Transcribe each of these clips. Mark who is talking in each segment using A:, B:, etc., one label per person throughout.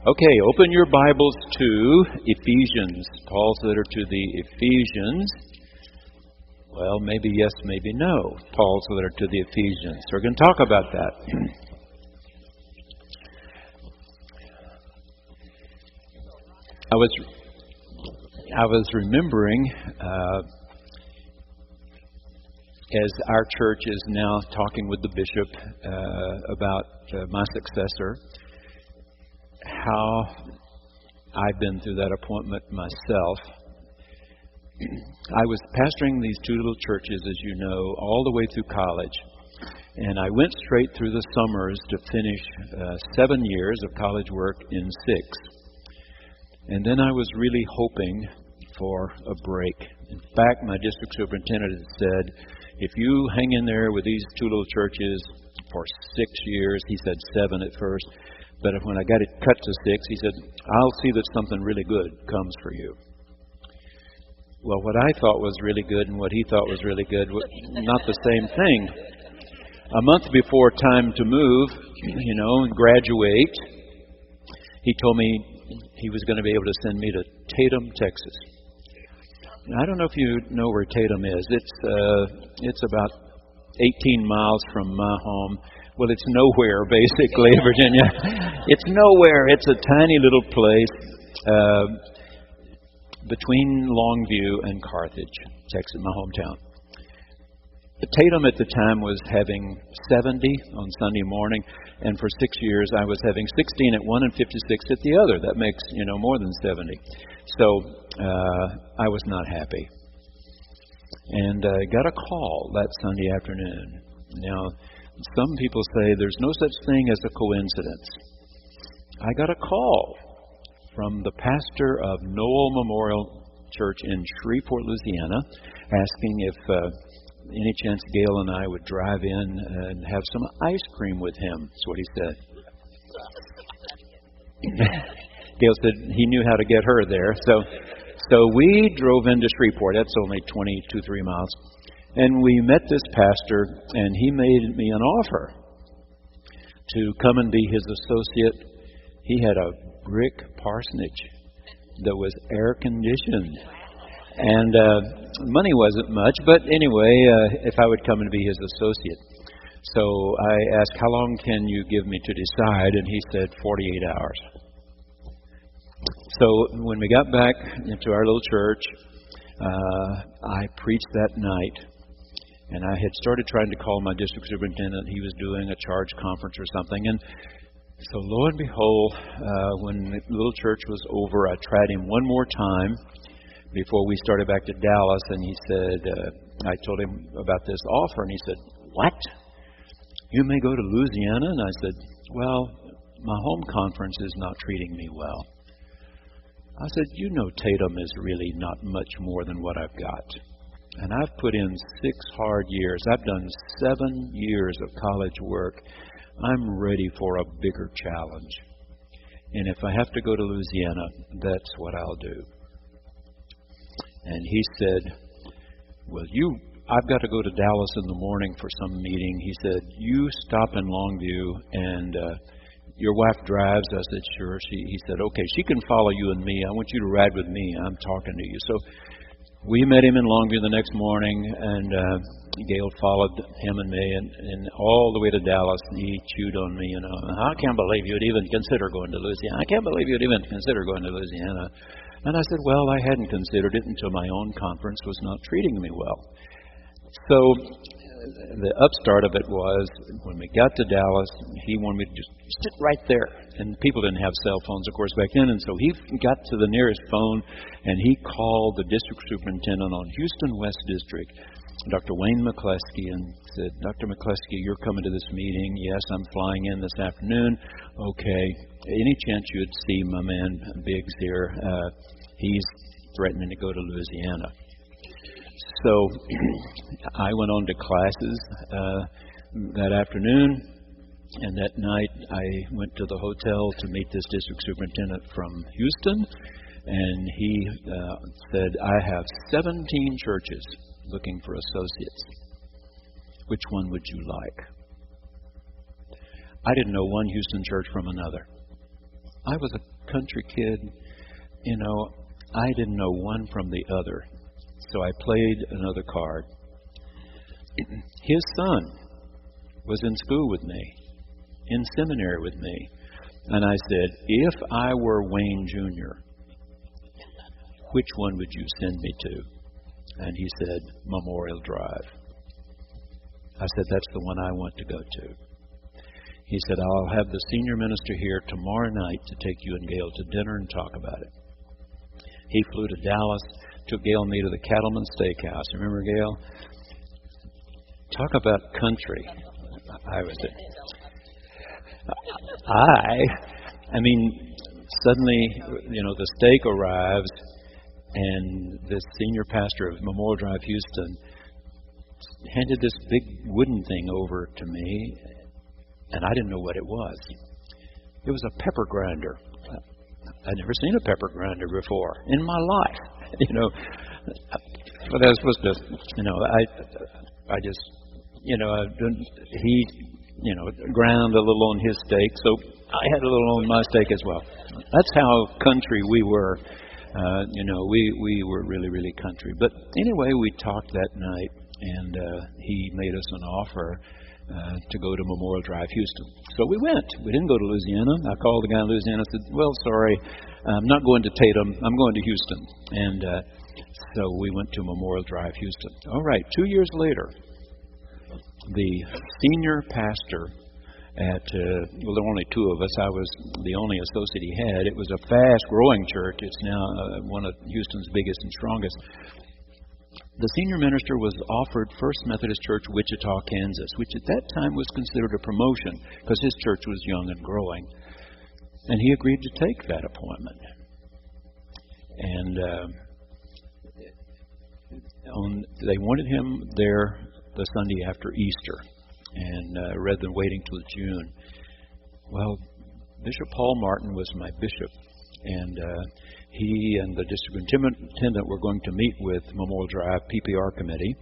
A: Okay, open your Bibles to Ephesians, Paul's letter to the Ephesians. Well, maybe yes, maybe no. Paul's letter to the Ephesians. We're going to talk about that. I was remembering, as our church is now talking with the bishop about my successor, how I've been through that appointment myself. I was pastoring these two little churches, as you know, all the way through college. And I went straight through the summers to finish 7 years of college work in 6. And then I was really hoping for a break. In fact, my district superintendent had said, if you hang in there with these two little churches for 6 years, he said 7 at first, but when I got it cut to 6, he said, I'll see that something really good comes for you. Well, what I thought was really good and what he thought was really good was not the same thing. A month before time to move, and graduate, he told me he was going to be able to send me to Tatum, Texas. Now, I don't know if you know where Tatum is. It's about 18 miles from my home. Well, it's nowhere, basically, Virginia. It's nowhere. It's a tiny little place between Longview and Carthage, Texas, my hometown. Tatum at the time was having 70 on Sunday morning, and for 6 years I was having 16 at one and 56 at the other. That makes, more than 70. So I was not happy. And I got a call that Sunday afternoon. Now, some people say there's no such thing as a coincidence. I got a call from the pastor of Noel Memorial Church in Shreveport, Louisiana, asking if any chance Gail and I would drive in and have some ice cream with him. That's what he said. Gail said he knew how to get her there. So we drove into Shreveport. That's only 23 miles. And we met this pastor, and he made me an offer to come and be his associate. He had a brick parsonage that was air-conditioned. And money wasn't much, but anyway, if I would come and be his associate. So I asked, how long can you give me to decide? And he said 48 hours. So when we got back into our little church, I preached that night. And I had started trying to call my district superintendent. He was doing a charge conference or something. And so lo and behold, when the little church was over, I tried him one more time before we started back to Dallas. And he said, I told him about this offer. And he said, what? You may go to Louisiana? And I said, well, my home conference is not treating me well. I said, Tatum is really not much more than what I've got. And I've put in 6 hard years. I've done 7 years of college work. I'm ready for a bigger challenge. And if I have to go to Louisiana, that's what I'll do. And he said, well, I've got to go to Dallas in the morning for some meeting. He said, you stop in Longview and your wife drives. I said, sure. He said, okay, she can follow you and me. I want you to ride with me. I'm talking to you. So we met him in Longview the next morning, and Gail followed him and me, and all the way to Dallas. He chewed on me, I can't believe you'd even consider going to Louisiana. I can't believe you'd even consider going to Louisiana. And I said, well, I hadn't considered it until my own conference was not treating me well. So the upstart of it was, when we got to Dallas, he wanted me to just sit right there. And people didn't have cell phones, of course, back then. And so he got to the nearest phone, and he called the district superintendent on Houston West District, Dr. Wayne McCleskey, and said, Dr. McCleskey, you're coming to this meeting. Yes, I'm flying in this afternoon. Okay. Any chance you'd see my man Biggs here? He's threatening to go to Louisiana. So I went on to classes that afternoon, and that night I went to the hotel to meet this district superintendent from Houston, and he said, I have 17 churches looking for associates. Which one would you like? I didn't know one Houston church from another. I was a country kid. I didn't know one from the other. So I played another card. His son was in school with me, in seminary with me. And I said, if I were Wayne Jr., which one would you send me to? And he said, Memorial Drive. I said, that's the one I want to go to. He said, I'll have the senior minister here tomorrow night to take you and Gail to dinner and talk about it. He flew to Dallas, took Gail and me to the Cattleman Steakhouse. Remember, Gail? Talk about country. Suddenly, the steak arrives, and this senior pastor of Memorial Drive, Houston, handed this big wooden thing over to me, and I didn't know what it was. It was a pepper grinder. I'd never seen a pepper grinder before in my life. But I was supposed to, he ground a little on his steak, so I had a little on my steak as well. That's how country we were. We were really, really country. But anyway, we talked that night, and he made us an offer to go to Memorial Drive, Houston. So we went. We didn't go to Louisiana. I called the guy in Louisiana and said, well, sorry, I'm not going to Tatum. I'm going to Houston. And so we went to Memorial Drive, Houston. All right, 2 years later, the senior pastor at, there were only two of us. I was the only associate he had. It was a fast-growing church. It's now one of Houston's biggest and strongest. The senior minister was offered First Methodist Church, Wichita, Kansas, which at that time was considered a promotion because his church was young and growing. And he agreed to take that appointment. And they wanted him there the Sunday after Easter, and rather than waiting till June. Well, Bishop Paul Martin was my bishop, and he and the district superintendent were going to meet with Memorial Drive PPR committee.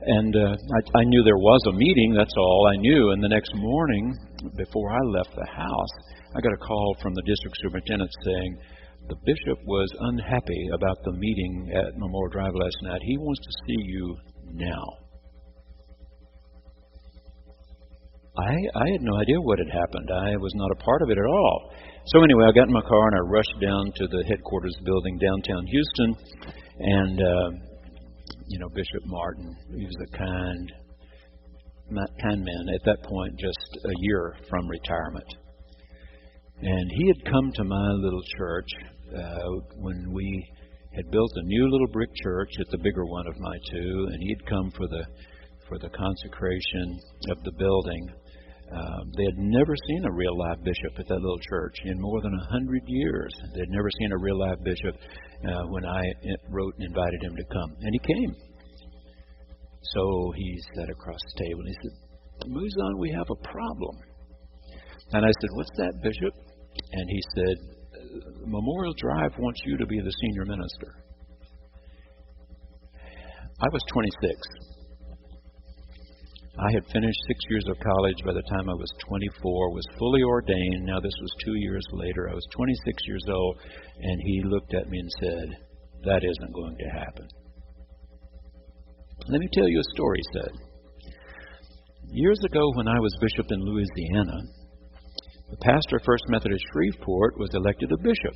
A: And I knew there was a meeting, that's all I knew. And the next morning, before I left the house, I got a call from the district superintendent saying, the bishop was unhappy about the meeting at Memorial Drive last night. He wants to see you now. I had no idea what had happened. I was not a part of it at all. So anyway, I got in my car and I rushed down to the headquarters building downtown Houston. And, Bishop Martin, he was a kind man at that point, just a year from retirement. And he had come to my little church when we had built a new little brick church at the bigger one of my two, and he had come for the consecration of the building. They had never seen a real live bishop at that little church in more than 100 years. They had never seen a real live bishop when I wrote and invited him to come. And he came. So he sat across the table and he said, Muzan, we have a problem. And I said, what's that, Bishop? And he said, Memorial Drive wants you to be the senior minister. I was 26. I had finished 6 years of college by the time I was 24, was fully ordained. Now this was 2 years later. I was 26 years old, and he looked at me and said, that isn't going to happen. Let me tell you a story, he said. Years ago when I was bishop in Louisiana, the pastor of First Methodist Shreveport was elected a bishop,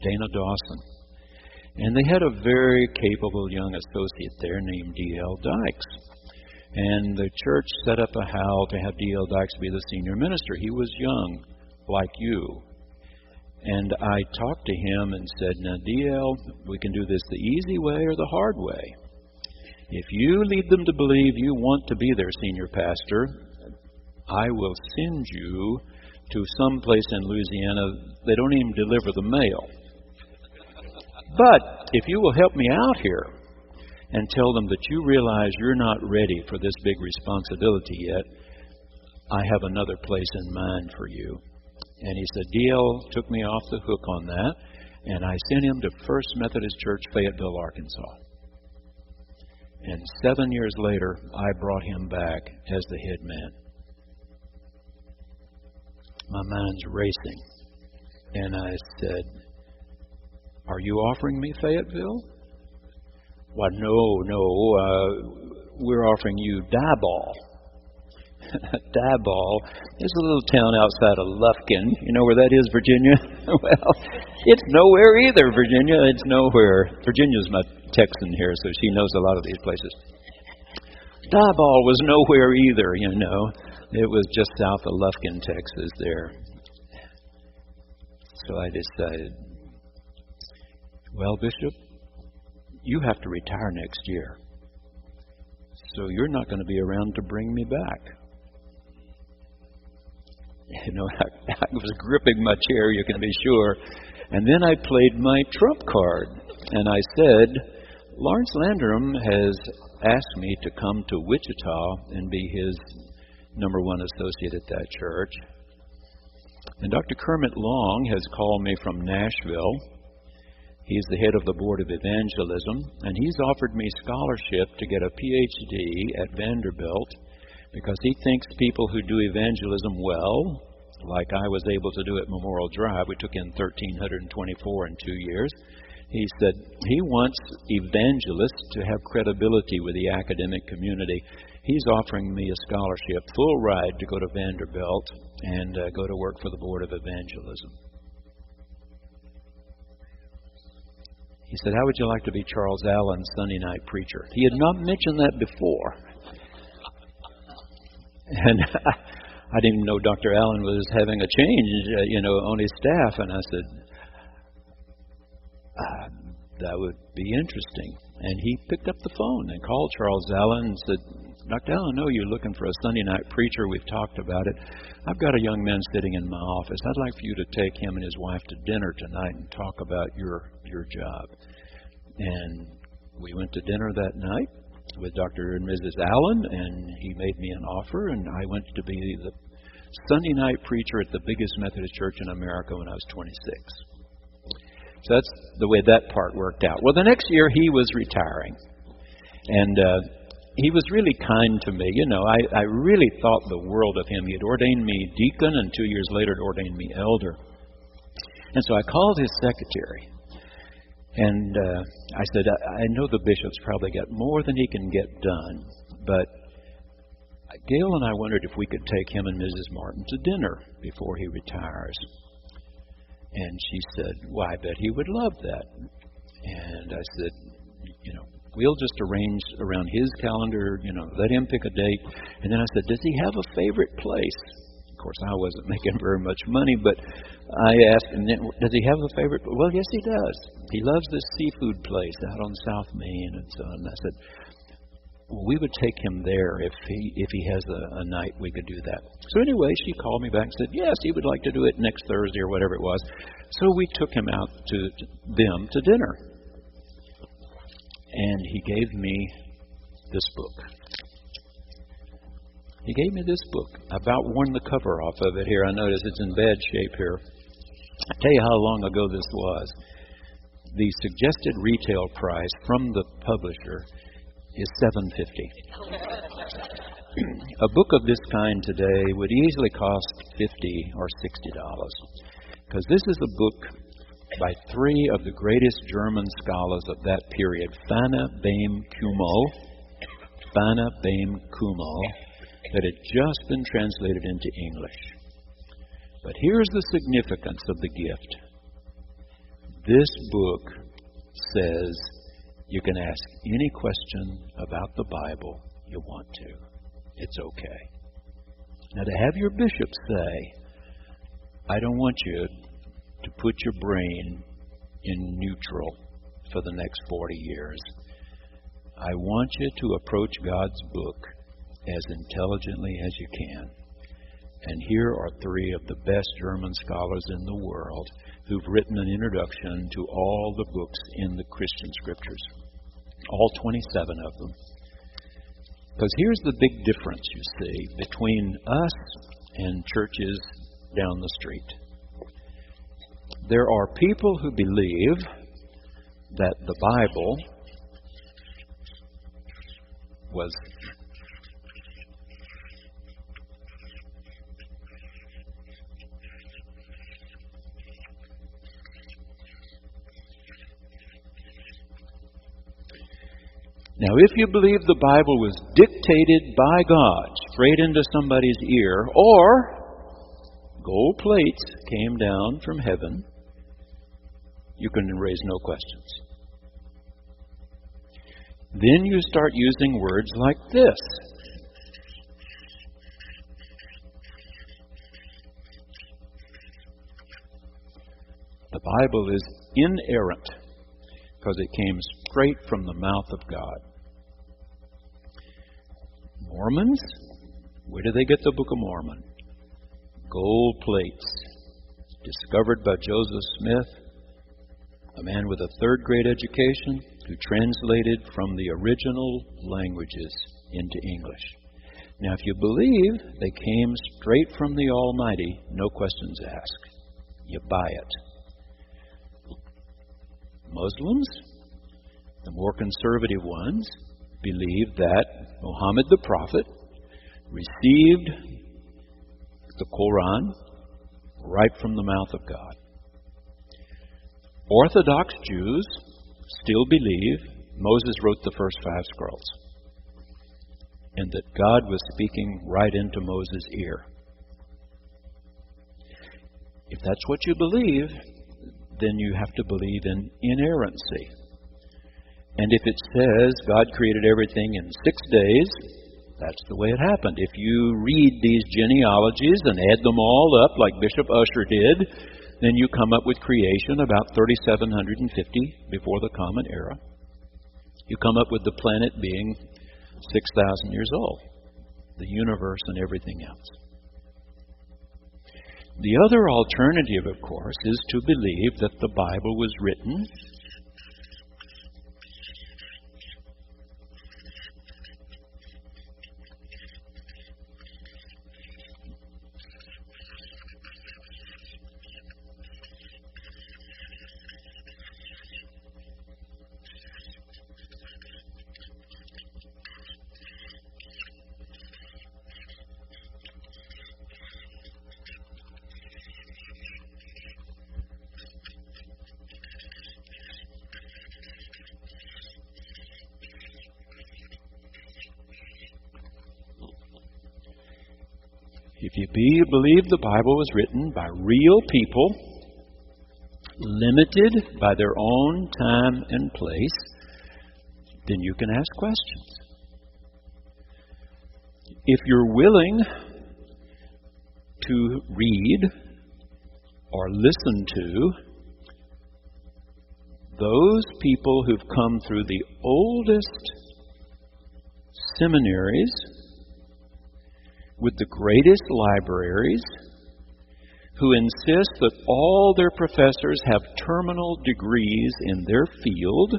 A: Dana Dawson. And they had a very capable young associate there named D.L. Dykes. And the church set up a howl to have D.L. Dykes be the senior minister. He was young, like you. And I talked to him and said, now, D.L., we can do this the easy way or the hard way. If you lead them to believe you want to be their senior pastor, I will send you to some place in Louisiana. They don't even deliver the mail. But if you will help me out here and tell them that you realize you're not ready for this big responsibility yet, I have another place in mind for you. And he said, D.L. took me off the hook on that, and I sent him to First Methodist Church, Fayetteville, Arkansas. And 7 years later, I brought him back as the head man. My mind's racing. And I said, "Are you offering me Fayetteville?" "Well, no. We're offering you Diboll." Diboll is a little town outside of Lufkin. You know where that is, Virginia? Well, it's nowhere either, Virginia. It's nowhere. Virginia's my Texan here, so she knows a lot of these places. Diboll was nowhere either, you know. It was just south of Lufkin, Texas there. So I decided, well, Bishop, you have to retire next year. So you're not going to be around to bring me back. You know, I was gripping my chair, you can be sure. And then I played my trump card. And I said, Lawrence Landrum has asked me to come to Wichita and be his number one associate at that church. And Dr. Kermit Long has called me from Nashville. He's the head of the Board of Evangelism, and he's offered me scholarship to get a PhD at Vanderbilt because he thinks people who do evangelism well, like I was able to do at Memorial Drive, we took in 1,324 in 2 years. He said he wants evangelists to have credibility with the academic community. He's offering me a scholarship, full ride, to go to Vanderbilt and go to work for the Board of Evangelism. He said, "How would you like to be Charles Allen's Sunday night preacher?" He had not mentioned that before. And I didn't know Dr. Allen was having a change, on his staff. And I said, that would be interesting. And he picked up the phone and called Charles Allen and said, "Dr. Allen, I know you're looking for a Sunday night preacher. We've talked about it. I've got a young man sitting in my office. I'd like for you to take him and his wife to dinner tonight and talk about your job." And we went to dinner that night with Dr. and Mrs. Allen, and he made me an offer, and I went to be the Sunday night preacher at the biggest Methodist church in America when I was 26. So that's the way that part worked out. Well, the next year he was retiring, and he was really kind to me. I really thought the world of him. He had ordained me deacon, and 2 years later had ordained me elder. And so I called his secretary, and I said, I know the bishop's probably got more than he can get done, but Gail and I wondered if we could take him and Mrs. Martin to dinner before he retires. And she said, "Well, I bet he would love that." And I said, we'll just arrange around his calendar, let him pick a date. And then I said, "Does he have a favorite place?" Of course, I wasn't making very much money, but I asked him, "Does he have a favorite?" "Well, yes, he does. He loves this seafood place out on South Main and so on." And I said, "Well, we would take him there if he has a night we could do that." So anyway, she called me back and said, yes, he would like to do it next Thursday or whatever it was. So we took him out to them to dinner. And he gave me this book. He gave me this book. I about worn the cover off of it here. I notice it's in bad shape here. I'll tell you how long ago this was. The suggested retail price from the publisher is $7.50. A book of this kind today would easily cost $50 or $60, because this is a book by three of the greatest German scholars of that period, Fanna Behm Kummel, that had just been translated into English. But here's the significance of the gift. This book says you can ask any question about the Bible you want to. It's okay. Now, to have your bishop say, "I don't want you to put your brain in neutral for the next 40 years. I want you to approach God's book as intelligently as you can." And here are three of the best German scholars in the world who've written an introduction to all the books in the Christian scriptures, all 27 of them. Because here's the big difference, you see, between us and churches down the street. There are people who believe that the Bible was Now, if you believe the Bible was dictated by God straight into somebody's ear, or gold plates came down from heaven, you can raise no questions. Then you start using words like this. The Bible is inerrant because it came straight from the mouth of God. Mormons, where do they get the Book of Mormon? Gold plates, discovered by Joseph Smith, a man with a third-grade education who translated from the original languages into English. Now, if you believe they came straight from the Almighty, no questions asked. You buy it. Muslims, the more conservative ones, believe that Muhammad the Prophet received the Quran right from the mouth of God. Orthodox Jews still believe Moses wrote the first 5 scrolls and that God was speaking right into Moses' ear. If that's what you believe, then you have to believe in inerrancy. And if it says God created everything in 6 days, that's the way it happened. If you read these genealogies and add them all up like Bishop Ussher did, then you come up with creation about 3,750 before the Common Era. You come up with the planet being 6,000 years old, the universe and everything else. The other alternative, of course, is to believe that the Bible was written If you believe the Bible was written by real people, limited by their own time and place, then you can ask questions. If you're willing to read or listen to those people who've come through the oldest seminaries with the greatest libraries, who insist that all their professors have terminal degrees in their field,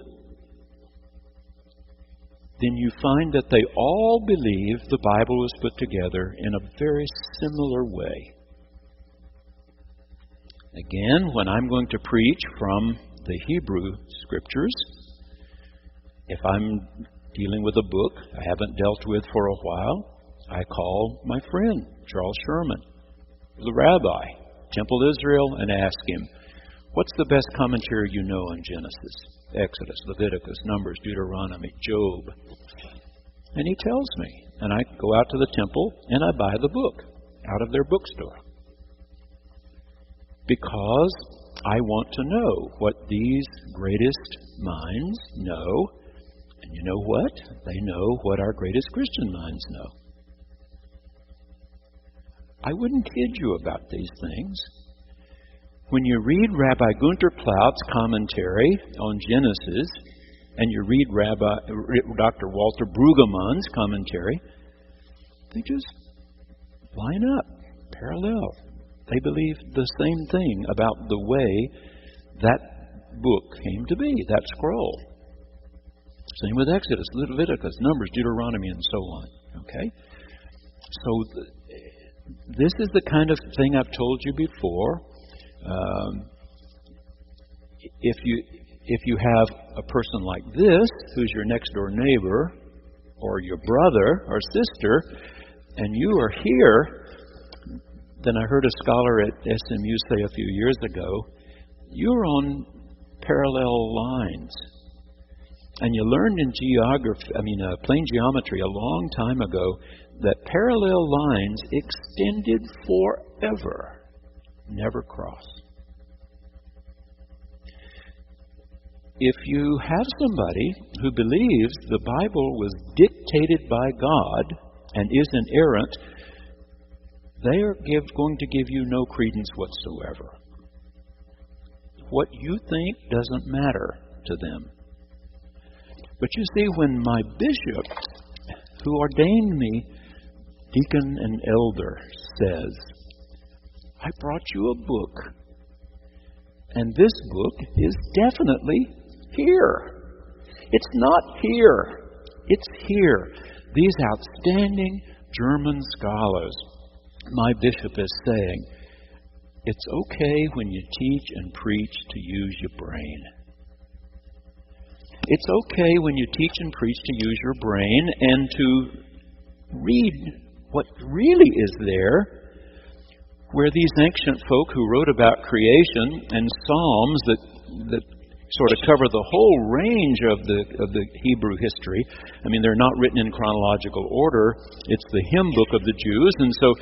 A: then you find that they all believe the Bible was put together in a very similar way. Again, when I'm going to preach from the Hebrew Scriptures, if I'm dealing with a book I haven't dealt with for a while, I call my friend, Charles Sherman, the rabbi, Temple Israel, and ask him, what's the best commentary you know on Genesis, Exodus, Leviticus, Numbers, Deuteronomy, Job? And he tells me, and I go out to the temple and I buy the book out of their bookstore. Because I want to know what these greatest minds know. And you know what? They know what our greatest Christian minds know. I wouldn't kid you about these things. When you read Rabbi Gunther Plaut's commentary on Genesis, and you read Dr. Walter Brueggemann's commentary, they just line up, parallel. They believe the same thing about the way that book came to be, that scroll. Same with Exodus, Leviticus, Numbers, Deuteronomy, and so on. Okay? So this is the kind of thing I've told you before. If you have a person like this, who's your next door neighbor, or your brother or sister, and you are here, then I heard a scholar at SMU say a few years ago, you're on parallel lines. And you learned in plane geometry a long time ago that parallel lines extended forever, never cross. If you have somebody who believes the Bible was dictated by God and is inerrant, they are going to give you no credence whatsoever. What you think doesn't matter to them. But you see, when my bishop, who ordained me deacon and elder, says, I brought you a book, and this book is definitely here. It's not here. It's here. These outstanding German scholars, my bishop is saying, it's okay when you teach and preach to use your brain. It's okay when you teach and preach to use your brain and to read what really is there, where these ancient folk who wrote about creation and psalms that sort of cover the whole range of the Hebrew history. I mean, they're not written in chronological order. It's the hymn book of the Jews, and so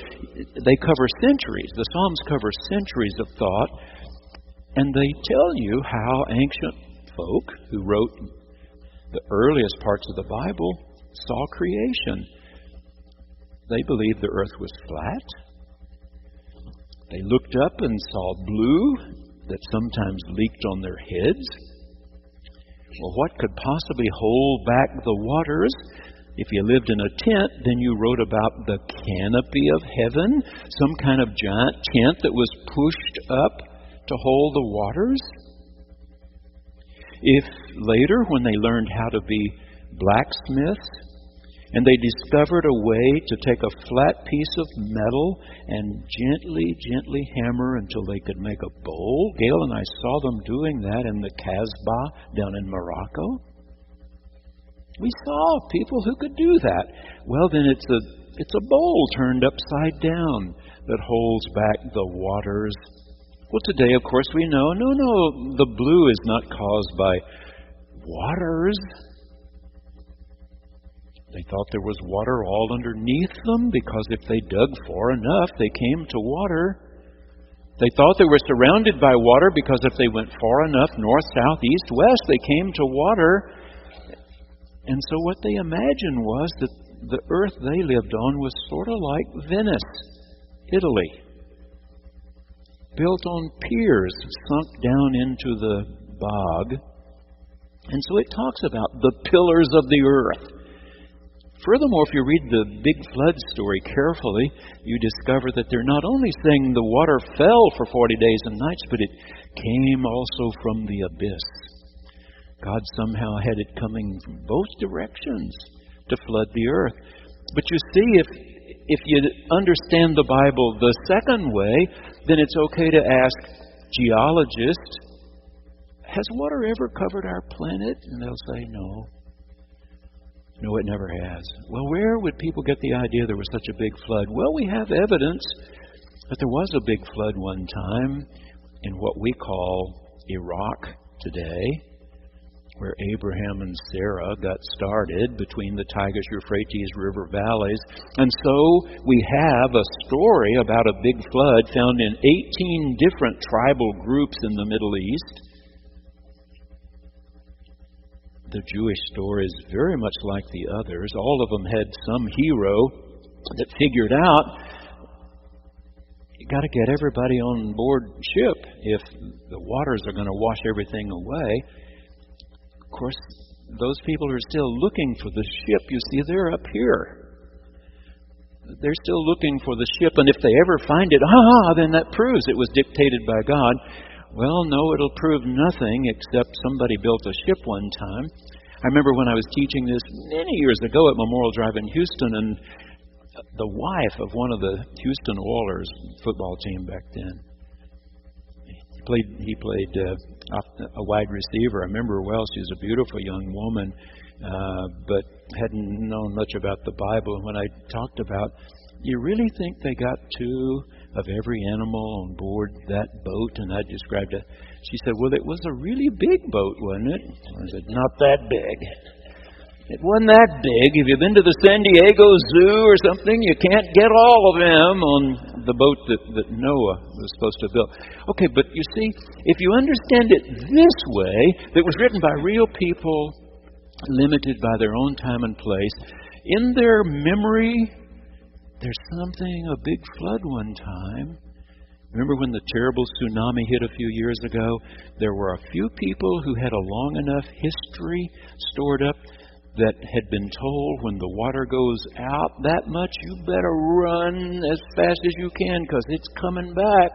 A: they cover centuries. The Psalms cover centuries of thought, and they tell you how ancient folk who wrote the earliest parts of the Bible saw creation. They believed the earth was flat. They looked up and saw blue that sometimes leaked on their heads. Well, what could possibly hold back the waters? If you lived in a tent, then you wrote about the canopy of heaven, some kind of giant tent that was pushed up to hold the waters. If later, when they learned how to be blacksmiths, and they discovered a way to take a flat piece of metal and gently hammer until they could make a bowl. Gail and I saw them doing that in the Casbah down in Morocco. We saw people who could do that. Well, then it's a bowl turned upside down that holds back the waters. Well, today, of course, we know, no, the blue is not caused by waters. They thought there was water all underneath them because if they dug far enough, they came to water. They thought they were surrounded by water because if they went far enough, north, south, east, west, they came to water. And so what they imagined was that the earth they lived on was sort of like Venice, Italy, built on piers sunk down into the bog. And so it talks about the pillars of the earth. Furthermore, if you read the big flood story carefully, you discover that they're not only saying the water fell for 40 days and nights, but it came also from the abyss. God somehow had it coming from both directions to flood the earth. But you see, if you understand the Bible the second way, then it's okay to ask geologists, has water ever covered our planet? And they'll say no. No, it never has. Well, where would people get the idea there was such a big flood? Well, we have evidence that there was a big flood one time in what we call Iraq today, where Abraham and Sarah got started between the Tigris-Euphrates River valleys. And so we have a story about a big flood found in 18 different tribal groups in the Middle East. The Jewish story is very much like the others. All of them had some hero that figured out you got to get everybody on board ship if the waters are going to wash everything away. Of course, those people are still looking for the ship. You see, they're up here. They're still looking for the ship, and if they ever find it, then that proves it was dictated by God. Well, no, it'll prove nothing except somebody built a ship one time. I remember when I was teaching this many years ago at Memorial Drive in Houston, and the wife of one of the Houston Oilers football team back then, he played a wide receiver. I remember her well. She was a beautiful young woman, but hadn't known much about the Bible. When I talked about, you really think they got two of every animal on board that boat? And I described it. She said, well, it was a really big boat, wasn't it? I said, not that big. It wasn't that big. If you've been to the San Diego Zoo or something, you can't get all of them on the boat that Noah was supposed to build. Okay, but you see, if you understand it this way, that was written by real people, limited by their own time and place, in their memory, there's something, a big flood one time. Remember when the terrible tsunami hit a few years ago? There were a few people who had a long enough history stored up that had been told when the water goes out that much, you better run as fast as you can because it's coming back.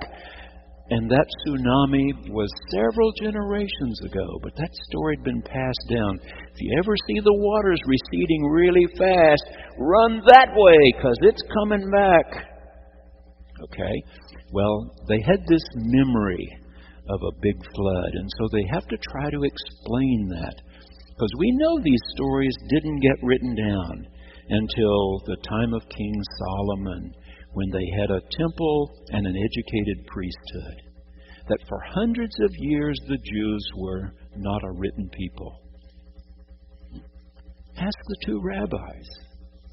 A: And that tsunami was several generations ago, but that story had been passed down. If you ever see the waters receding really fast, run that way because it's coming back. Okay? Well, they had this memory of a big flood, and so they have to try to explain that. Because we know these stories didn't get written down until the time of King Solomon, when they had a temple and an educated priesthood. That for hundreds of years the Jews were not a written people. Ask the two rabbis.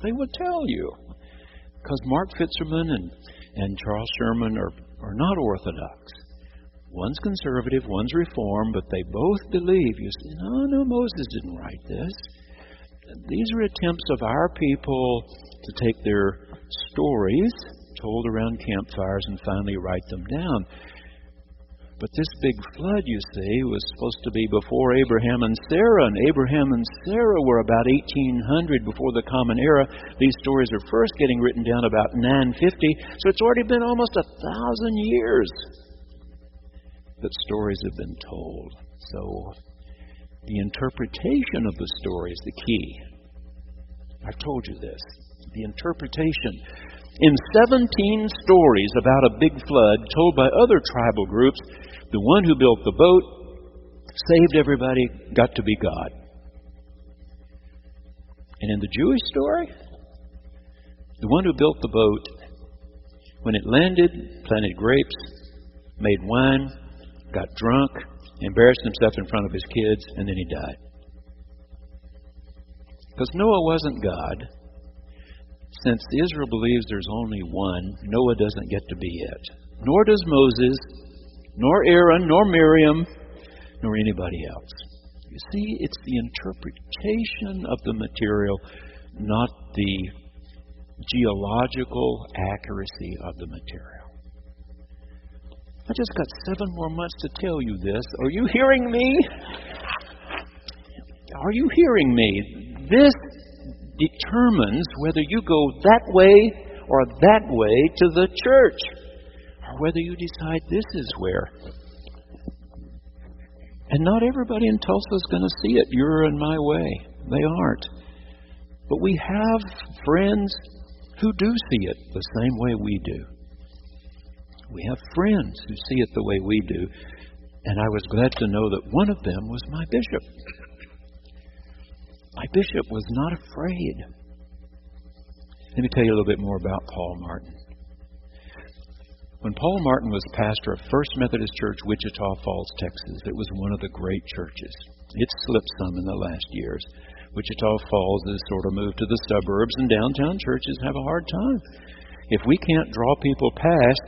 A: They will tell you. Because Mark Fitzerman and Charles Sherman are not Orthodox. One's conservative, one's reform, but they both believe. You say, no, Moses didn't write this. These are attempts of our people to take their stories told around campfires and finally write them down. But this big flood, you see, was supposed to be before Abraham and Sarah, and Abraham and Sarah were about 1800 before the Common Era. These stories are first getting written down about 950, so it's already been almost 1,000 years that stories have been told. So the interpretation of the story is the key. I've told you this. The interpretation. In 17 stories about a big flood told by other tribal groups, the one who built the boat, saved everybody, got to be God. And in the Jewish story, the one who built the boat, when it landed, planted grapes, made wine, got drunk, embarrassed himself in front of his kids, and then he died. Because Noah wasn't God. Since Israel believes there's only one, Noah doesn't get to be it. Nor does Moses, nor Aaron, nor Miriam, nor anybody else. You see, it's the interpretation of the material, not the geological accuracy of the material. I just got 7 more months to tell you this. Are you hearing me? Are you hearing me? This determines whether you go that way or that way to the church, or whether you decide this is where. And not everybody in Tulsa is going to see it your and my way. They aren't. But we have friends who do see it the same way we do. We have friends who see it the way we do. And I was glad to know that one of them was my bishop. My bishop was not afraid. Let me tell you a little bit more about Paul Martin. When Paul Martin was pastor of First Methodist Church, Wichita Falls, Texas, it was one of the great churches. It's slipped some in the last years. Wichita Falls has sort of moved to the suburbs, and downtown churches have a hard time. If we can't draw people past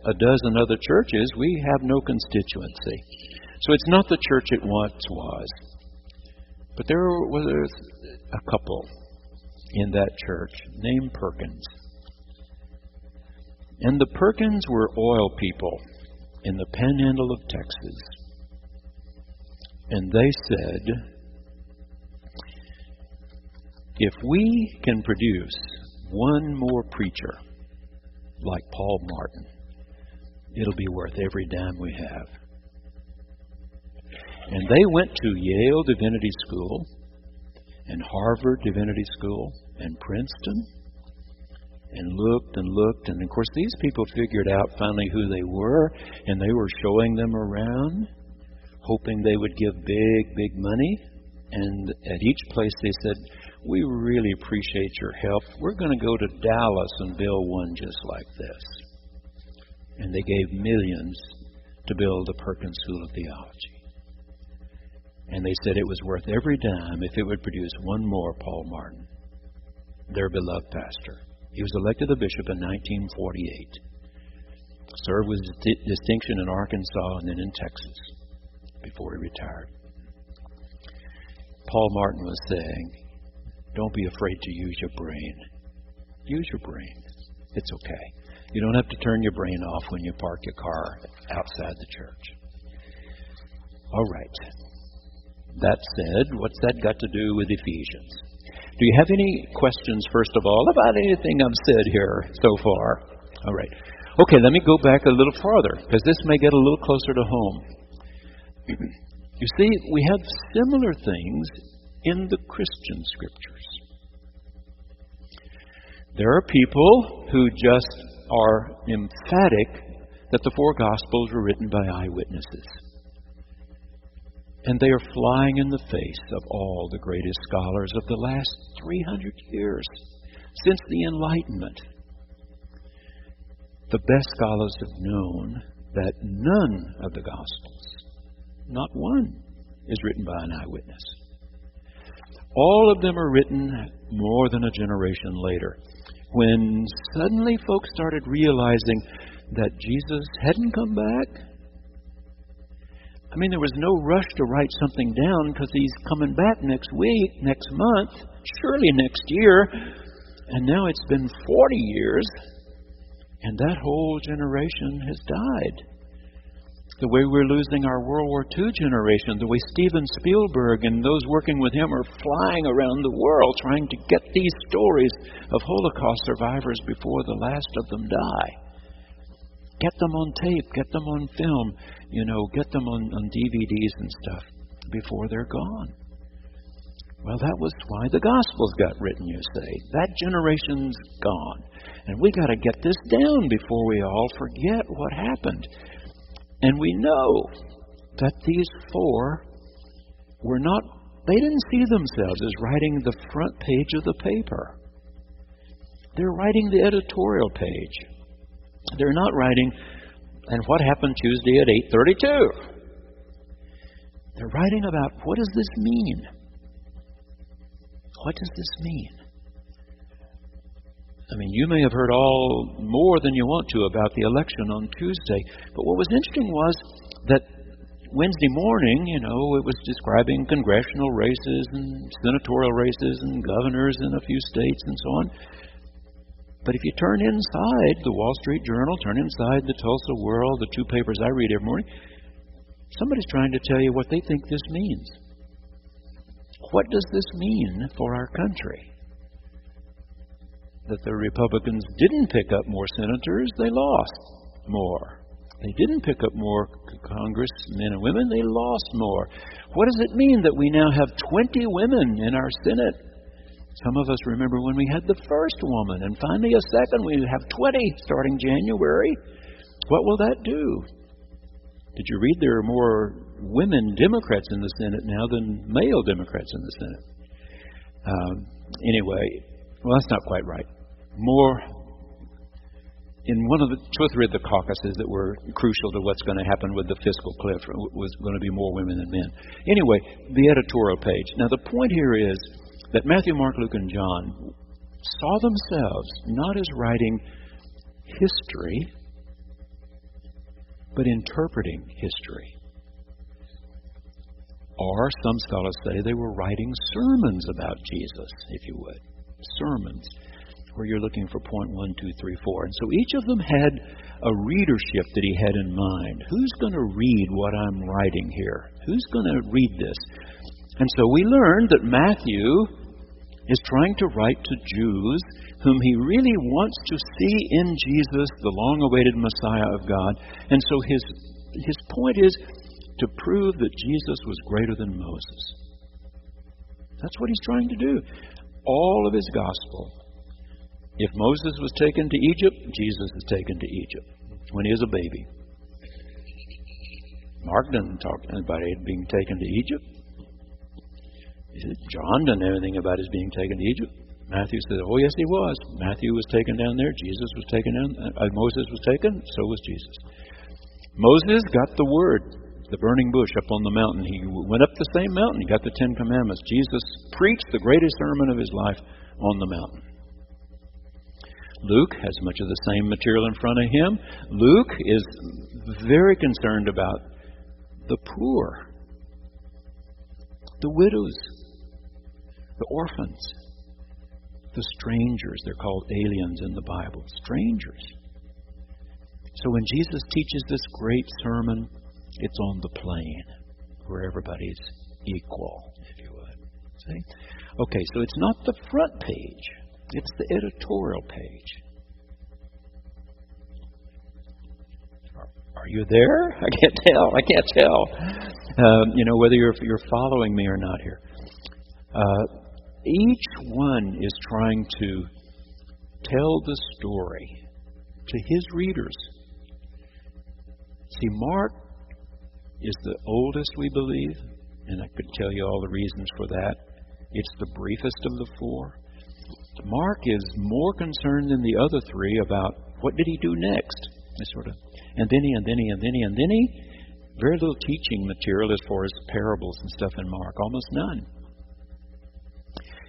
A: a dozen other churches, we have no constituency. So it's not the church it once was. But there was a couple in that church named Perkins. And the Perkins were oil people in the panhandle of Texas. And they said, if we can produce one more preacher like Paul Martin, it'll be worth every dime we have. And they went to Yale Divinity School and Harvard Divinity School and Princeton and looked. And of course, these people figured out finally who they were, and they were showing them around, hoping they would give big money. And at each place they said, we really appreciate your help. We're going to go to Dallas and build one just like this. And they gave millions to build the Perkins School of Theology. And they said it was worth every dime if it would produce one more Paul Martin, their beloved pastor. He was elected a bishop in 1948. Served with distinction in Arkansas and then in Texas before he retired. Paul Martin was saying, don't be afraid to use your brain. Use your brain. It's okay. You don't have to turn your brain off when you park your car outside the church. All right. That said, what's that got to do with Ephesians? Do you have any questions, first of all, about anything I've said here so far? All right. Okay, let me go back a little farther, because this may get a little closer to home. You see, we have similar things in the Christian scriptures. There are people who just are emphatic that the four Gospels were written by eyewitnesses. And they are flying in the face of all the greatest scholars of the last 300 years, since the Enlightenment. The best scholars have known that none of the Gospels, not one, is written by an eyewitness. All of them are written more than a generation later, when suddenly folks started realizing that Jesus hadn't come back. I mean, there was no rush to write something down because he's coming back next week, next month, surely next year. And now it's been 40 years, and that whole generation has died. The way we're losing our World War II generation, the way Steven Spielberg and those working with him are flying around the world trying to get these stories of Holocaust survivors before the last of them die. Get them on tape, get them on film, get them on DVDs and stuff before they're gone. Well, that was why the Gospels got written, you say. That generation's gone. And we got to get this down before we all forget what happened. And we know that these four they didn't see themselves as writing the front page of the paper. They're writing the editorial page. They're not writing, and what happened Tuesday at 8:32. They're writing about, what does this mean? What does this mean? I mean, you may have heard more than you want to about the election on Tuesday, but what was interesting was that Wednesday morning, it was describing congressional races and senatorial races and governors in a few states and so on. But if you turn inside the Wall Street Journal, turn inside the Tulsa World, the two papers I read every morning, somebody's trying to tell you what they think this means. What does this mean for our country? That the Republicans didn't pick up more senators, they lost more. They didn't pick up more congressmen and women, they lost more. What does it mean that we now have 20 women in our Senate? Some of us remember when we had the first woman, and finally a second. We have 20 starting January. What will that do? Did you read there are more women Democrats in the Senate now than male Democrats in the Senate? Anyway, well, that's not quite right. In one of the 2 or 3 of the caucuses that were crucial to what's going to happen with the fiscal cliff was going to be more women than men. Anyway, the editorial page. Now, the point here is that Matthew, Mark, Luke, and John saw themselves not as writing history, but interpreting history. Or some scholars say they were writing sermons about Jesus, if you would. Sermons, where you're looking for point 1, 2, 3, 4. And so each of them had a readership that he had in mind. Who's going to read what I'm writing here? Who's going to read this? And so we learned that Matthew is trying to write to Jews whom he really wants to see in Jesus, the long-awaited Messiah of God. And so his point is to prove that Jesus was greater than Moses. That's what he's trying to do. All of his gospel. If Moses was taken to Egypt, Jesus is taken to Egypt when he is a baby. Mark doesn't talk about it being taken to Egypt. John doesn't know anything about his being taken to Egypt. Matthew says, oh yes, he was. Matthew was taken down there. Jesus was taken down. Moses was taken. So was Jesus. Moses got the word, the burning bush up on the mountain. He went up the same mountain. He got the 10 Commandments. Jesus preached the greatest sermon of his life on the mountain. Luke has much of the same material in front of him. Luke is very concerned about the poor, the widows, the orphans, the strangers. They're called aliens in the Bible, strangers. So when Jesus teaches this great sermon, it's on the plain where everybody's equal, if you would. See? Okay, so it's not the front page. It's the editorial page. Are you there? I can't tell. Whether you're following me or not here. Each one is trying to tell the story to his readers. See, Mark is the oldest, we believe, and I could tell you all the reasons for that. It's the briefest of the four. Mark is more concerned than the other three about what did he do next. And then he. Very little teaching material as far as parables and stuff in Mark, almost none.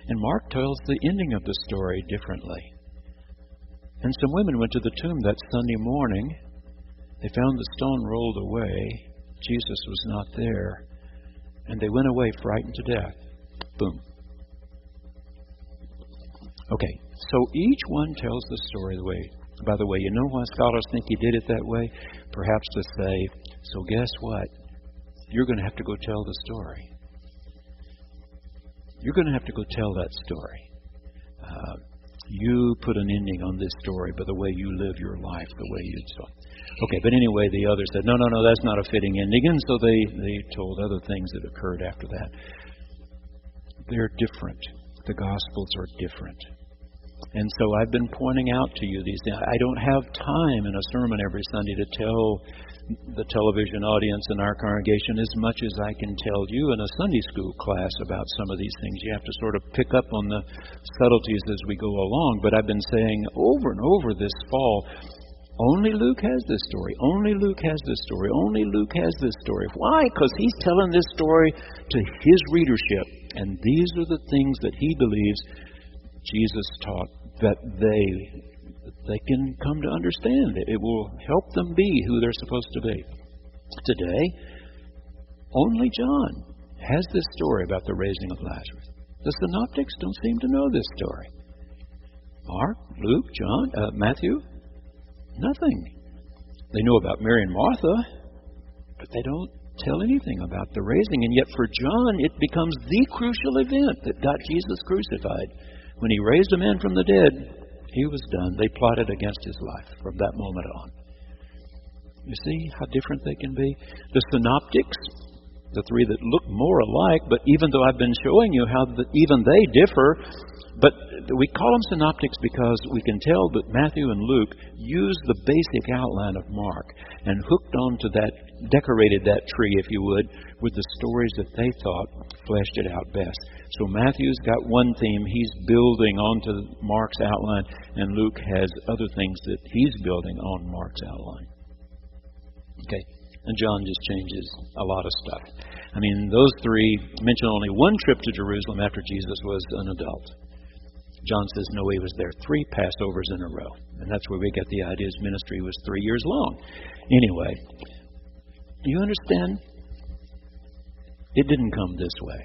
A: And Mark tells the ending of the story differently. And some women went to the tomb that Sunday morning. They found the stone rolled away. Jesus was not there. And they went away frightened to death. Boom. Okay, so each one tells the story the way. By the way, you know why scholars think he did it that way? Perhaps to say, so guess what? You're going to have to go tell the story. You're going to have to go tell that story. You put an ending on this story by the way you live your life, the way you saw. Okay, but anyway, the others said, no, that's not a fitting ending. And so they told other things that occurred after that. They're different. The Gospels are different. And so I've been pointing out to you these things. I don't have time in a sermon every Sunday to tell the television audience in our congregation as much as I can tell you in a Sunday school class about some of these things. You have to sort of pick up on the subtleties as we go along. But I've been saying over and over this fall, only Luke has this story. Only Luke has this story. Only Luke has this story. Why? Because he's telling this story to his readership. And these are the things that he believes Jesus taught that they can come to understand. It will help them be who they're supposed to be. Today, only John has this story about the raising of Lazarus. The synoptics don't seem to know this story. Mark, Luke, John, Matthew, nothing. They know about Mary and Martha, but they don't tell anything about the raising. And yet for John, it becomes the crucial event that got Jesus crucified. When he raised a man from the dead, he was done. They plotted against his life from that moment on. You see how different they can be? The synoptics, the three that look more alike, but even though I've been showing you how even they differ, but we call them synoptics because we can tell that Matthew and Luke used the basic outline of Mark and hooked onto that, decorated that tree, if you would, with the stories that they thought fleshed it out best. So Matthew's got one theme he's building onto Mark's outline, and Luke has other things that he's building on Mark's outline. Okay, and John just changes a lot of stuff. I mean, those three mention only one trip to Jerusalem after Jesus was an adult. John says, no, he was there 3 Passovers in a row. And that's where we get the idea his ministry was 3 years long. Anyway, you understand? It didn't come this way.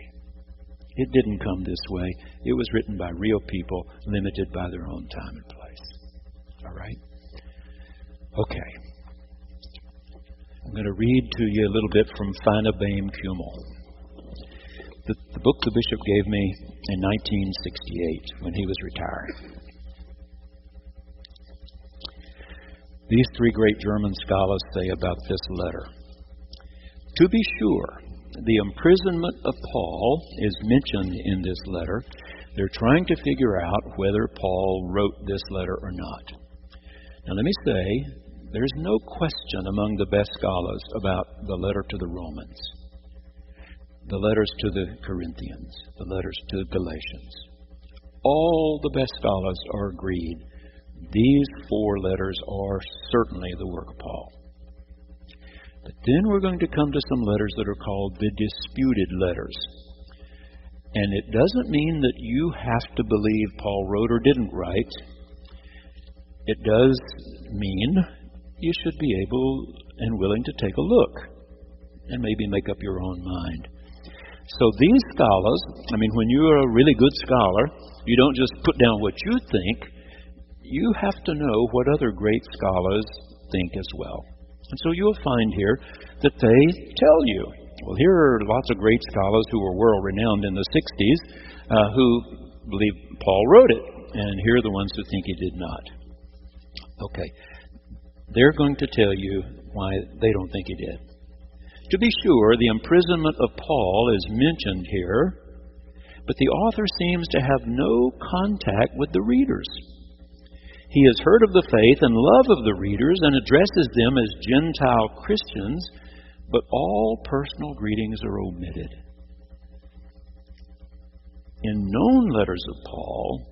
A: It didn't come this way. It was written by real people, limited by their own time and place. All right? Okay. I'm going to read to you a little bit from Fine Beam Kumel. The book the bishop gave me in 1968 when he was retiring. These 3 great German scholars say about this letter. To be sure, the imprisonment of Paul is mentioned in this letter. They're trying to figure out whether Paul wrote this letter or not. Now let me say, there's no question among the best scholars about the letter to the Romans, the letters to the Corinthians, the letters to the Galatians. All the best scholars are agreed these 4 letters are certainly the work of Paul. But then we're going to come to some letters that are called the disputed letters. And it doesn't mean that you have to believe Paul wrote or didn't write. It does mean you should be able and willing to take a look and maybe make up your own mind. So these scholars, when you're a really good scholar, you don't just put down what you think. You have to know what other great scholars think as well. And so you'll find here that they tell you. Well, here are lots of great scholars who were world-renowned in the 60s who believe Paul wrote it. And here are the ones who think he did not. Okay. They're going to tell you why they don't think he did. To be sure, the imprisonment of Paul is mentioned here, but the author seems to have no contact with the readers. He has heard of the faith and love of the readers and addresses them as Gentile Christians, but all personal greetings are omitted. In known letters of Paul,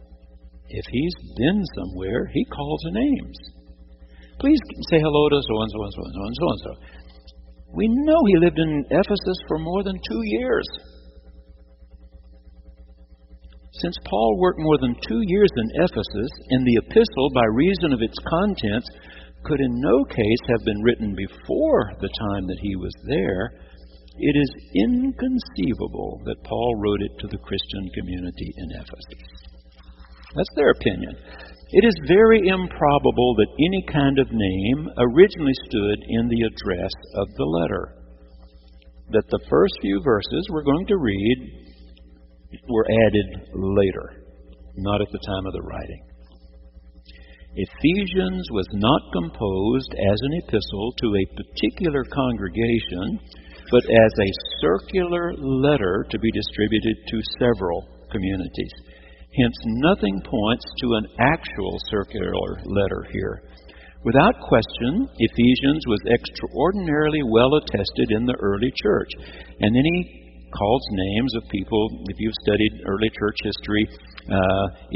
A: if he's been somewhere, he calls names. Please say hello to so-and-so and so-and-so and so-and-so. We know he lived in Ephesus for more than 2 years. Since Paul worked more than 2 years in Ephesus, and the epistle, by reason of its contents, could in no case have been written before the time that he was there, it is inconceivable that Paul wrote it to the Christian community in Ephesus. That's their opinion. It is very improbable that any kind of name originally stood in the address of the letter. That the first few verses we're going to read were added later, not at the time of the writing. Ephesians was not composed as an epistle to a particular congregation, but as a circular letter to be distributed to several communities. Hence, nothing points to an actual circular letter here. Without question, Ephesians was extraordinarily well attested in the early church. And then he calls names of people, if you've studied early church history,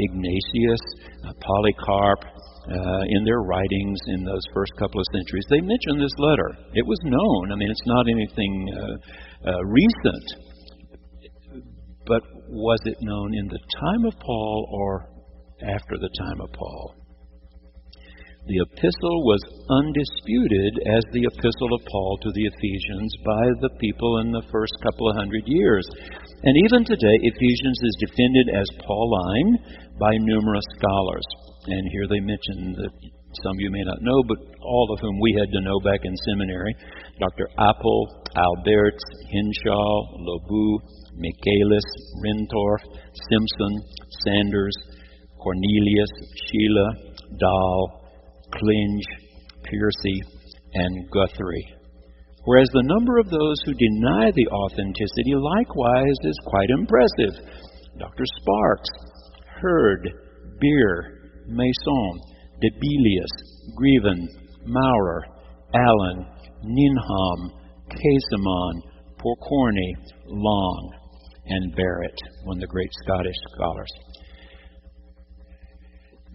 A: Ignatius, Polycarp, in their writings in those first couple of centuries, they mention this letter. It was known. It's not anything recent. But was it known in the time of Paul or after the time of Paul? The epistle was undisputed as the epistle of Paul to the Ephesians by the people in the first couple of 100 years. And even today, Ephesians is defended as Pauline by numerous scholars. And here they mention that some of you may not know, but all of whom we had to know back in seminary: Dr. Appel, Alberts, Henshaw, Lobu, Michaelis, Rintorf, Simpson, Sanders, Cornelius, Sheila, Dahl, Klinge, Piercy, and Guthrie. Whereas the number of those who deny the authenticity likewise is quite impressive. Dr. Sparks, Hurd, Beer, Mason, Debelius, Grieven, Maurer, Allen, Ninham, Casamon, Porcorny, Long, and Barrett, one of the great Scottish scholars.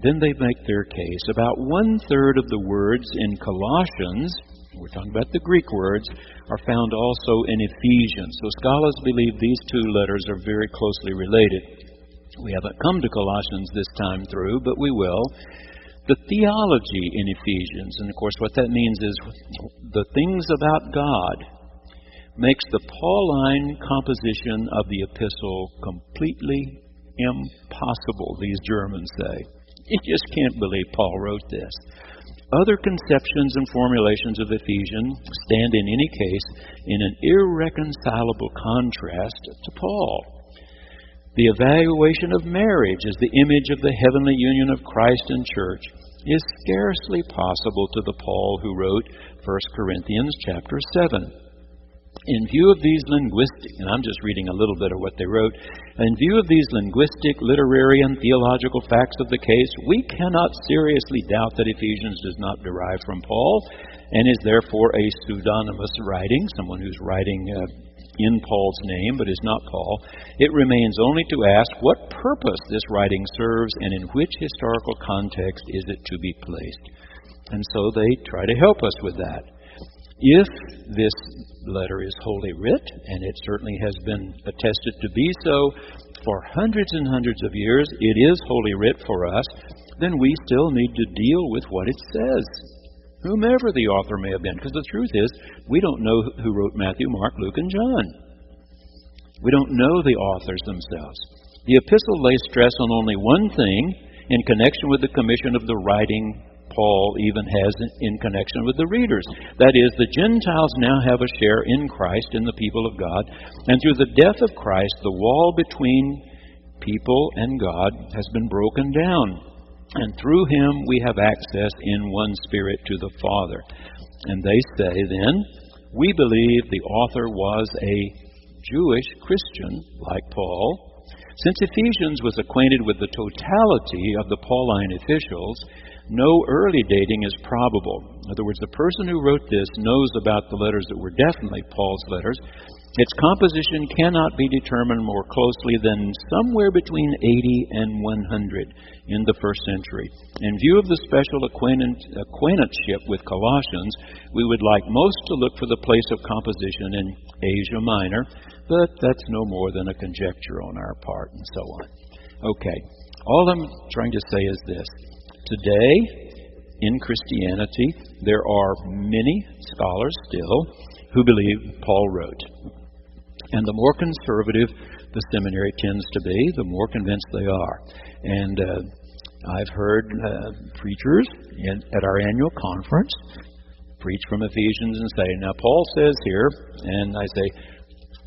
A: Then they make their case. About 1/3 of the words in Colossians, we're talking about the Greek words, are found also in Ephesians. So scholars believe these two letters are very closely related. We haven't come to Colossians this time through, but we will. The theology in Ephesians, and of course what that means is the things about God, makes the Pauline composition of the epistle completely impossible, these Germans say. You just can't believe Paul wrote this. Other conceptions and formulations of Ephesians stand in any case in an irreconcilable contrast to Paul. The evaluation of marriage as the image of the heavenly union of Christ and church is scarcely possible to the Paul who wrote 1 Corinthians chapter 7. In view of these linguistic, and I'm just reading a little bit of what they wrote, in view of these linguistic, literary, and theological facts of the case, we cannot seriously doubt that Ephesians does not derive from Paul and is therefore a pseudonymous writing, someone who's writing in Paul's name but is not Paul. It remains only to ask what purpose this writing serves and in which historical context is it to be placed. And so they try to help us with that. If this letter is Holy Writ, and it certainly has been attested to be so for hundreds and hundreds of years, it is Holy Writ for us, then we still need to deal with what it says, whomever the author may have been. Because the truth is, we don't know who wrote Matthew, Mark, Luke, and John. We don't know the authors themselves. The epistle lays stress on only one thing in connection with the commission of the writing Paul even has in connection with the readers. That is, the Gentiles now have a share in Christ, in the people of God, and through the death of Christ, the wall between people and God has been broken down. And through him we have access in one Spirit to the Father. And they say then, we believe the author was a Jewish Christian, like Paul. Since Ephesians was acquainted with the totality of the Pauline epistles, no early dating is probable. In other words, the person who wrote this knows about the letters that were definitely Paul's letters. Its composition cannot be determined more closely than somewhere between 80 and 100 in the first century. In view of the special acquaintanceship with Colossians, we would like most to look for the place of composition in Asia Minor, but that's no more than a conjecture on our part, and so on. Okay, all I'm trying to say is this. Today, in Christianity, there are many scholars still who believe Paul wrote. And the more conservative the seminary tends to be, the more convinced they are. And I've heard preachers at our annual conference preach from Ephesians and say, now Paul says here, and I say,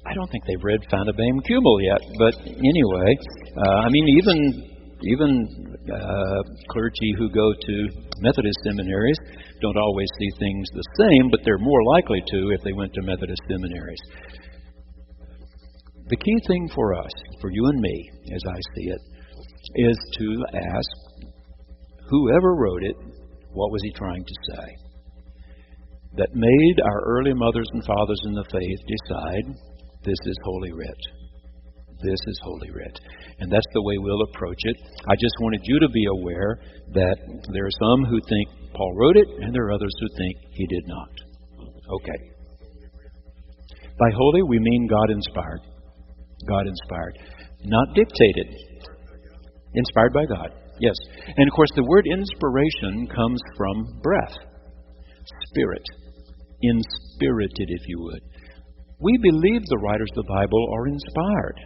A: I don't think they've read Fanabame Cumul yet. But anyway, even clergy who go to Methodist seminaries don't always see things the same, but they're more likely to if they went to Methodist seminaries. The key thing for us, for you and me, as I see it, is to ask whoever wrote it, what was he trying to say? That made our early mothers and fathers in the faith decide, this is Holy Writ. This is Holy Writ. And that's the way we'll approach it. I just wanted you to be aware that there are some who think Paul wrote it, and there are others who think he did not. Okay. By holy, we mean God-inspired. God-inspired. Not dictated. Inspired by God. Yes. And of course, the word inspiration comes from breath. Spirit. Inspirited, if you would. We believe the writers of the Bible are inspired.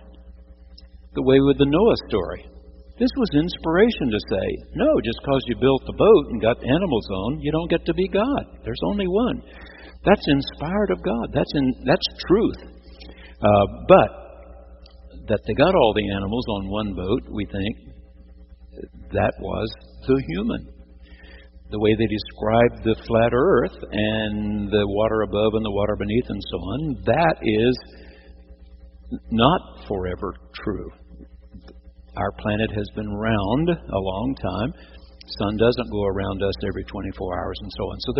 A: The way with the Noah story. This was inspiration to say, no, just because you built the boat and got animals on, you don't get to be God. There's only one. That's inspired of God. That's truth. But that they got all the animals on one boat, we think, that was the human. The way they described the flat earth and the water above and the water beneath and so on, that is not forever true. Our planet has been round a long time. Sun doesn't go around us every 24 hours and so on. So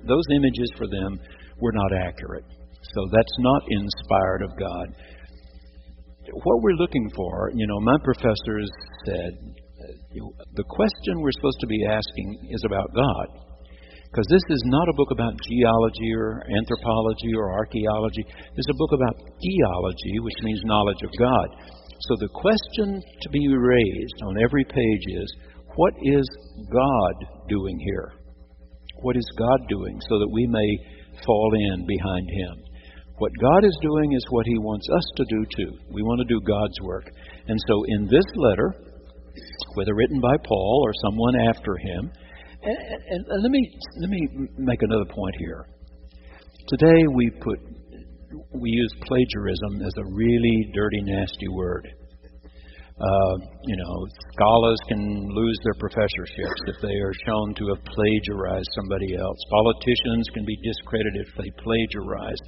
A: those images for them were not accurate. So that's not inspired of God. What we're looking for, my professors said, the question we're supposed to be asking is about God. Because this is not a book about geology or anthropology or archaeology. This is a book about theology, which means knowledge of God. So the question to be raised on every page is, what is God doing here? What is God doing so that we may fall in behind Him? What God is doing is what He wants us to do too. We want to do God's work. And so in this letter, whether written by Paul or someone after him, and let me make another point here. Today we use plagiarism as a really dirty, nasty word. Scholars can lose their professorships if they are shown to have plagiarized somebody else. Politicians can be discredited if they plagiarize.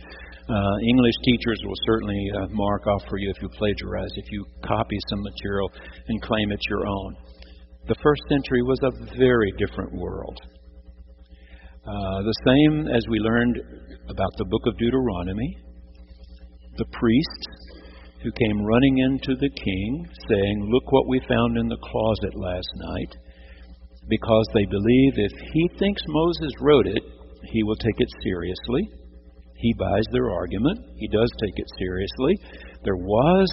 A: English teachers will certainly mark off for you if you plagiarize, if you copy some material and claim it's your own. The first century was a very different world. The same as we learned about the book of Deuteronomy, the priest who came running into the king saying, look what we found in the closet last night, because they believe if he thinks Moses wrote it, he will take it seriously. He buys their argument. He does take it seriously. There was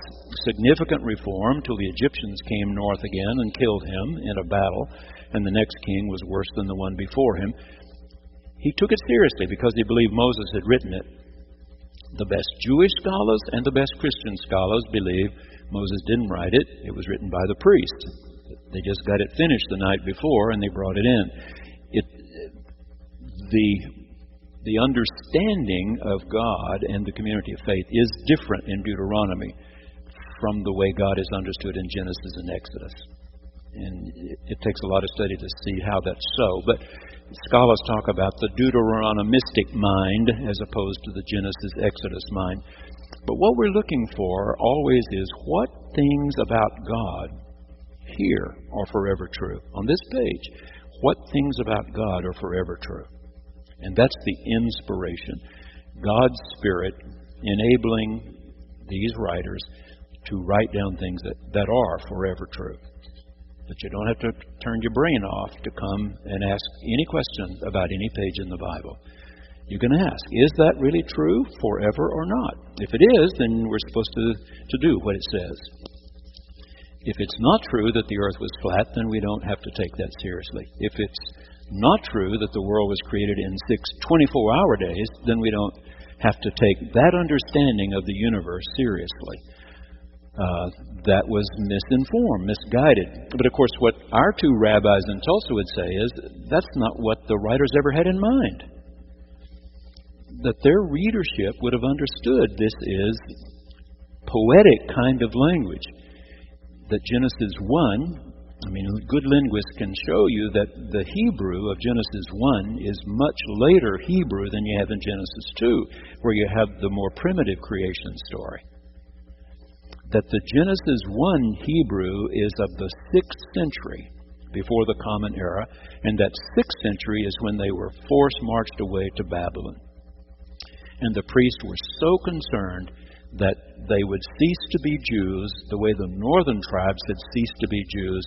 A: significant reform till the Egyptians came north again and killed him in a battle, and the next king was worse than the one before him. He took it seriously because he believed Moses had written it. The best Jewish scholars and the best Christian scholars believe Moses didn't write it. It was written by the priest. They just got it finished the night before and they brought it in. The understanding of God and the community of faith is different in Deuteronomy from the way God is understood in Genesis and Exodus. And it takes a lot of study to see how that's so. But scholars talk about the Deuteronomistic mind as opposed to the Genesis-Exodus mind. But what we're looking for always is what things about God here are forever true. On this page, what things about God are forever true. And that's the inspiration. God's Spirit enabling these writers to write down things that are forever true. But you don't have to turn your brain off to come and ask any question about any page in the Bible. You can ask, is that really true forever or not? If it is, then we're supposed to do what it says. If it's not true that the earth was flat, then we don't have to take that seriously. If it's not true that the world was created in 6 24-hour days, then we don't have to take that understanding of the universe seriously. That was misinformed, misguided. But of course, what our two rabbis in Tulsa would say is that's not what the writers ever had in mind. That their readership would have understood this is poetic kind of language. That Genesis 1, good linguists can show you that the Hebrew of Genesis 1 is much later Hebrew than you have in Genesis 2, where you have the more primitive creation story. That the Genesis 1 Hebrew is of the 6th century, before the Common Era, and that 6th century is when they were marched away to Babylon. And the priests were so concerned that they would cease to be Jews the way the northern tribes had ceased to be Jews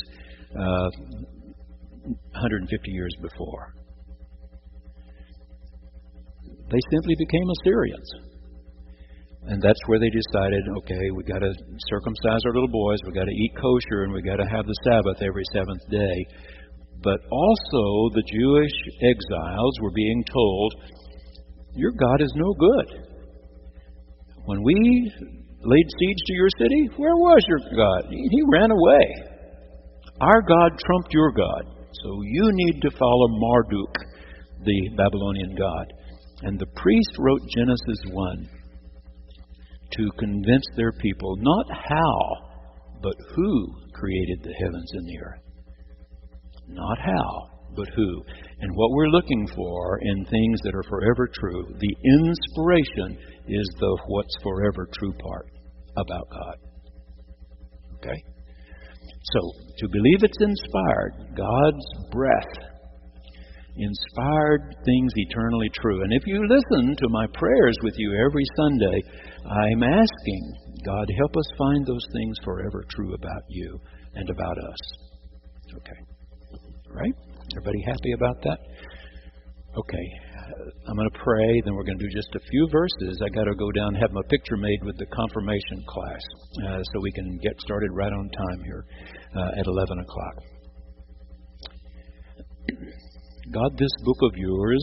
A: 150 years before. They simply became Assyrians. And that's where they decided, okay, we got to circumcise our little boys, we got to eat kosher, and we got to have the Sabbath every 7th day. But also the Jewish exiles were being told, your God is no good. When we laid siege to your city, where was your God? He ran away. Our God trumped your God. So you need to follow Marduk, the Babylonian god. And the priest wrote Genesis 1 to convince their people not how, but who created the heavens and the earth. Not how, but who. And what we're looking for in things that are forever true, the inspiration is the what's forever true part about God. Okay? So, to believe it's inspired, God's breath inspired things eternally true. And if you listen to my prayers with you every Sunday, I'm asking God, help us find those things forever true about you and about us. Okay. Right? Everybody happy about that? Okay. I'm going to pray, then we're going to do just a few verses. I got to go down and have my picture made with the confirmation class so we can get started right on time here at 11 o'clock. God, this book of yours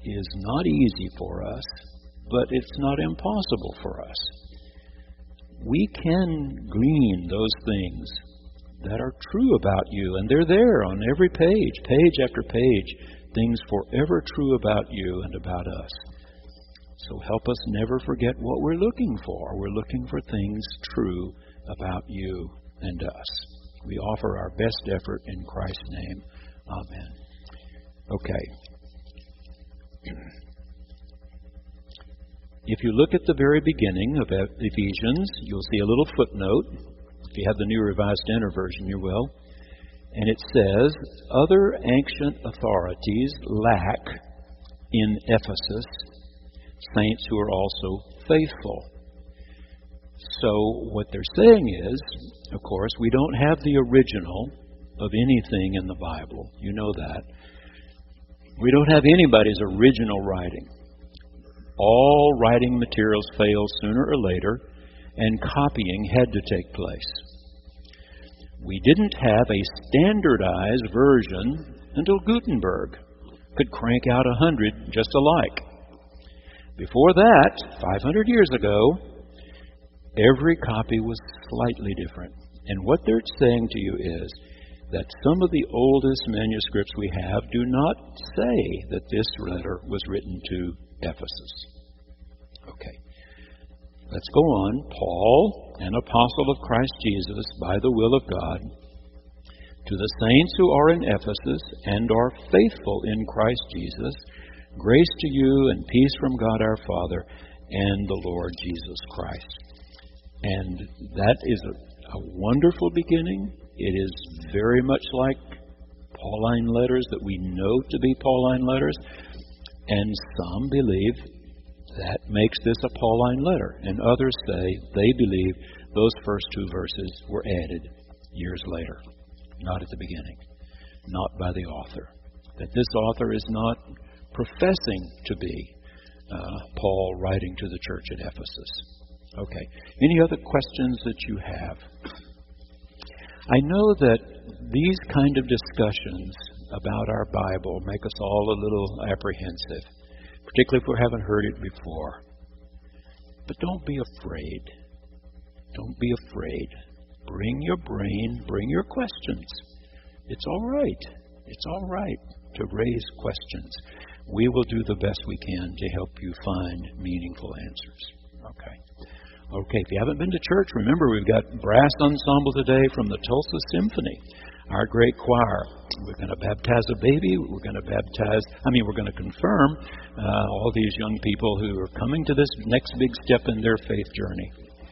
A: is not easy for us, but it's not impossible for us. We can glean those things that are true about you, and they're there on every page, page after page, things forever true about you and about us. So help us never forget what we're looking for. We're looking for things true about you and us. We offer our best effort in Christ's name. Amen. Okay. If you look at the very beginning of Ephesians, you'll see a little footnote. If you have the New Revised Standard Version, you will. And it says, other ancient authorities lack in Ephesus saints who are also faithful. So what they're saying is, of course, we don't have the original of anything in the Bible. You know that. We don't have anybody's original writing. All writing materials fail sooner or later, and copying had to take place. We didn't have a standardized version until Gutenberg could crank out 100 just alike. Before that, 500 years ago, every copy was slightly different. And what they're saying to you is that some of the oldest manuscripts we have do not say that this letter was written to Ephesus. Okay, let's go on. Paul, an apostle of Christ Jesus, by the will of God, to the saints who are in Ephesus and are faithful in Christ Jesus, grace to you and peace from God our Father and the Lord Jesus Christ. And that is a wonderful beginning. It is very much like Pauline letters that we know to be Pauline letters. And some believe that makes this a Pauline letter. And others say they believe those first two verses were added years later, not at the beginning, not by the author. That this author is not professing to be Paul writing to the church at Ephesus. Okay. Any other questions that you have? I know that these kind of discussions about our Bible make us all a little apprehensive, particularly if we haven't heard it before. But don't be afraid. Don't be afraid. Bring your brain, bring your questions. It's all right. It's all right to raise questions. We will do the best we can to help you find meaningful answers. Okay. Okay, if you haven't been to church, remember we've got brass ensemble today from the Tulsa Symphony, our great choir. We're going to baptize a baby. We're going to confirm all these young people who are coming to this next big step in their faith journey.